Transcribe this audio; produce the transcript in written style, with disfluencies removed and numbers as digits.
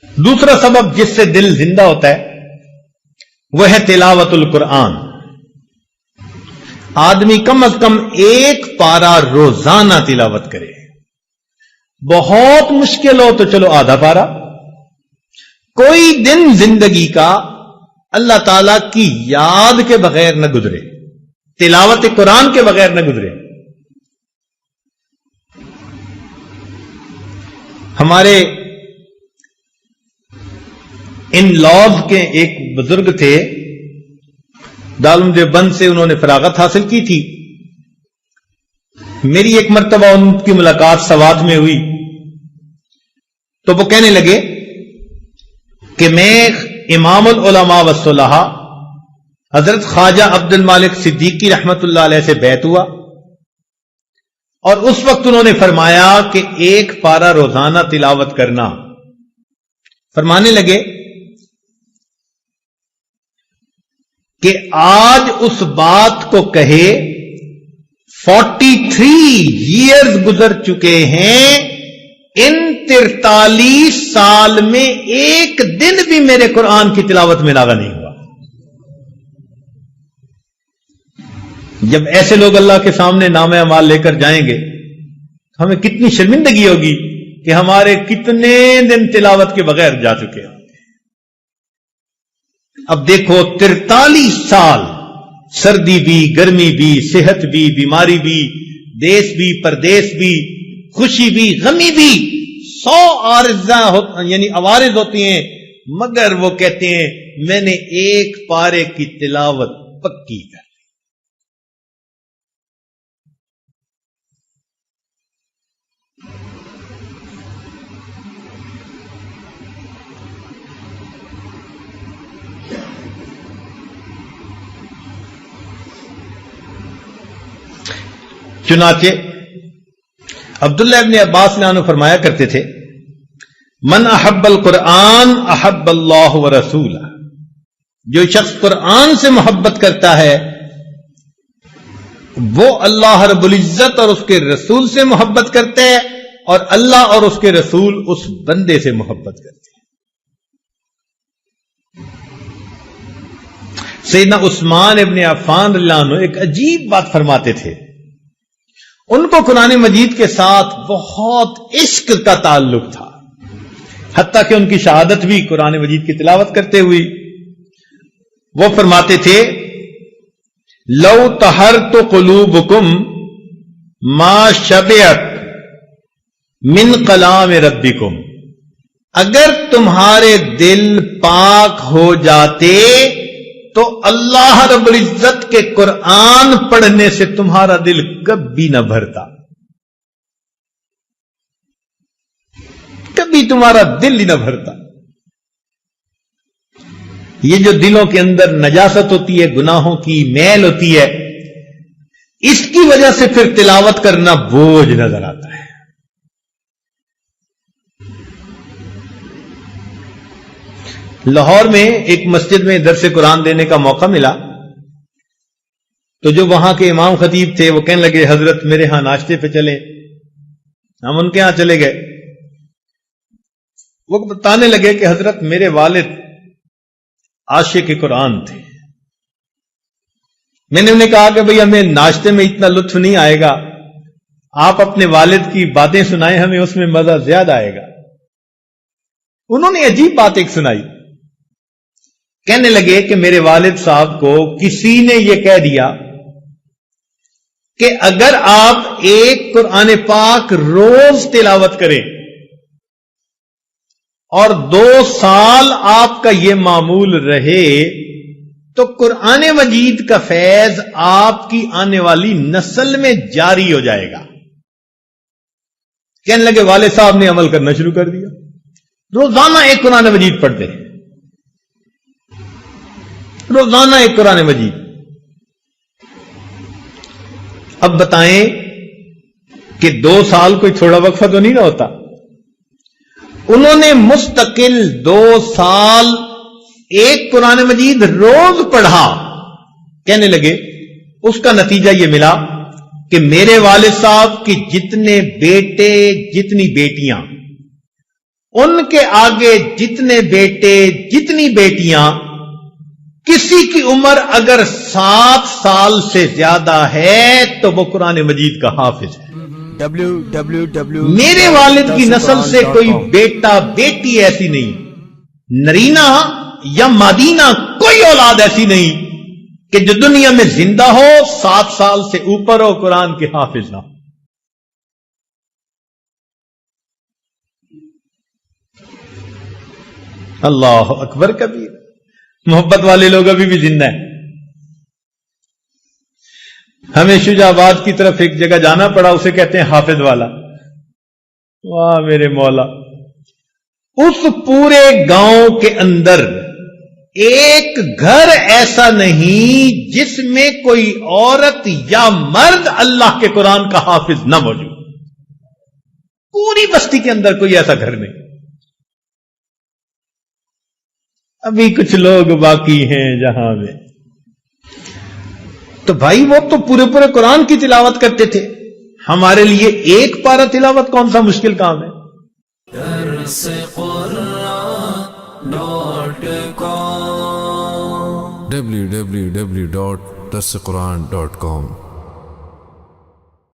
دوسرا سبب جس سے دل زندہ ہوتا ہے وہ ہے تلاوت القرآن. آدمی کم از کم ایک پارہ روزانہ تلاوت کرے. بہت مشکل ہو تو چلو آدھا پارہ. کوئی دن زندگی کا اللہ تعالی کی یاد کے بغیر نہ گزرے, تلاوت قرآن کے بغیر نہ گزرے. ہمارے ان لاز کے ایک بزرگ تھے, دارالعلوم دیوبند سے انہوں نے فراغت حاصل کی تھی. میری ایک مرتبہ ان کی ملاقات سوات میں ہوئی تو وہ کہنے لگے کہ میں امام العلماء والصلحاء حضرت خواجہ عبد المالک صدیقی رحمت اللہ علیہ سے بیعت ہوا, اور اس وقت انہوں نے فرمایا کہ ایک پارہ روزانہ تلاوت کرنا. فرمانے لگے کہ آج اس بات کو کہے 43 ایئرز گزر چکے ہیں, ان 43 سال میں ایک دن بھی میرے قرآن کی تلاوت میں ناغہ نہیں ہوا. جب ایسے لوگ اللہ کے سامنے نامہ اعمال لے کر جائیں گے تو ہمیں کتنی شرمندگی ہوگی کہ ہمارے کتنے دن تلاوت کے بغیر جا چکے ہیں. اب دیکھو 43 سال, سردی بھی, گرمی بھی, صحت بھی, بیماری بھی, دیس بھی, پردیس بھی, خوشی بھی, غمی بھی, 100 عارضہ یعنی عوارض ہوتی ہیں, مگر وہ کہتے ہیں میں نے ایک پارے کی تلاوت پکی کر. چنانچہ عبداللہ ابن عباس نے فرمایا کرتے تھے من احب القرآن احب اللہ ورسولہ. جو شخص قرآن سے محبت کرتا ہے وہ اللہ رب العزت اور اس کے رسول سے محبت کرتے ہیں, اور اللہ اور اس کے رسول اس بندے سے محبت کرتے ہیں. سیدنا عثمان ابن عفان رضی اللہ عنہ ایک عجیب بات فرماتے تھے. ان کو قرآن مجید کے ساتھ بہت عشق کا تعلق تھا, حتیٰ کہ ان کی شہادت بھی قرآن مجید کی تلاوت کرتے ہوئی. وہ فرماتے تھے لو طہرت قلوبکم ما شبعت من کلام ربکم. اگر تمہارے دل پاک ہو جاتے تو اللہ رب العزت کے قرآن پڑھنے سے تمہارا دل کبھی نہ بھرتا, کبھی تمہارا دل ہی نہ بھرتا. یہ جو دلوں کے اندر نجاست ہوتی ہے, گناہوں کی میل ہوتی ہے, اس کی وجہ سے پھر تلاوت کرنا بوجھ نظر آتا ہے. لاہور میں ایک مسجد میں درس قرآن دینے کا موقع ملا تو جو وہاں کے امام خطیب تھے وہ کہنے لگے حضرت میرے ہاں ناشتے پہ چلیں. ہم ان کے ہاں چلے گئے. وہ بتانے لگے کہ حضرت میرے والد عاشق قرآن تھے. میں نے انہیں کہا کہ بھئی ہمیں ناشتے میں اتنا لطف نہیں آئے گا, آپ اپنے والد کی باتیں سنائیں, ہمیں اس میں مزہ زیادہ آئے گا. انہوں نے عجیب بات ایک سنائی. کہنے لگے کہ میرے والد صاحب کو کسی نے یہ کہہ دیا کہ اگر آپ ایک قرآن پاک روز تلاوت کریں اور 2 سال آپ کا یہ معمول رہے تو قرآن مجید کا فیض آپ کی آنے والی نسل میں جاری ہو جائے گا. کہنے لگے والد صاحب نے عمل کرنا شروع کر دیا, روزانہ ایک قرآن مجید پڑھتے ہیں, روزانہ ایک قرآن مجید. اب بتائیں کہ 2 سال کوئی تھوڑا وقفہ تو نہیں نہ ہوتا. انہوں نے مستقل 2 سال ایک قرآن مجید روز پڑھا. کہنے لگے اس کا نتیجہ یہ ملا کہ میرے والد صاحب کی جتنے بیٹے جتنی بیٹیاں ان کے آگے جتنے بیٹے جتنی بیٹیاں، کسی کی عمر اگر 7 سال سے زیادہ ہے تو وہ قرآن مجید کا حافظ ہے۔ میرے والد کی نسل سے کوئی بیٹا بیٹی ایسی نہیں، نرینا یا مادینہ کوئی اولاد ایسی نہیں کہ جو دنیا میں زندہ ہو 7 سال سے اوپر ہو قرآن کے حافظ نہ ہو۔ اللہ اکبر کبیر۔ محبت والے لوگ ابھی بھی زندہ ہیں۔ ہمیں شجاع آباد کی طرف ایک جگہ جانا پڑا، اسے کہتے ہیں حافظ والا۔ واہ میرے مولا، اس پورے گاؤں کے اندر ایک گھر ایسا نہیں جس میں کوئی عورت یا مرد اللہ کے قرآن کا حافظ نہ موجود۔ پوری بستی کے اندر کوئی ایسا گھر نہیں۔ ابھی کچھ لوگ باقی ہیں جہاں میں، تو بھائی وہ تو پورے پورے قرآن کی تلاوت کرتے تھے، ہمارے لیے ایک پارہ تلاوت کون سا مشکل کام ہے؟ www.darsequran.com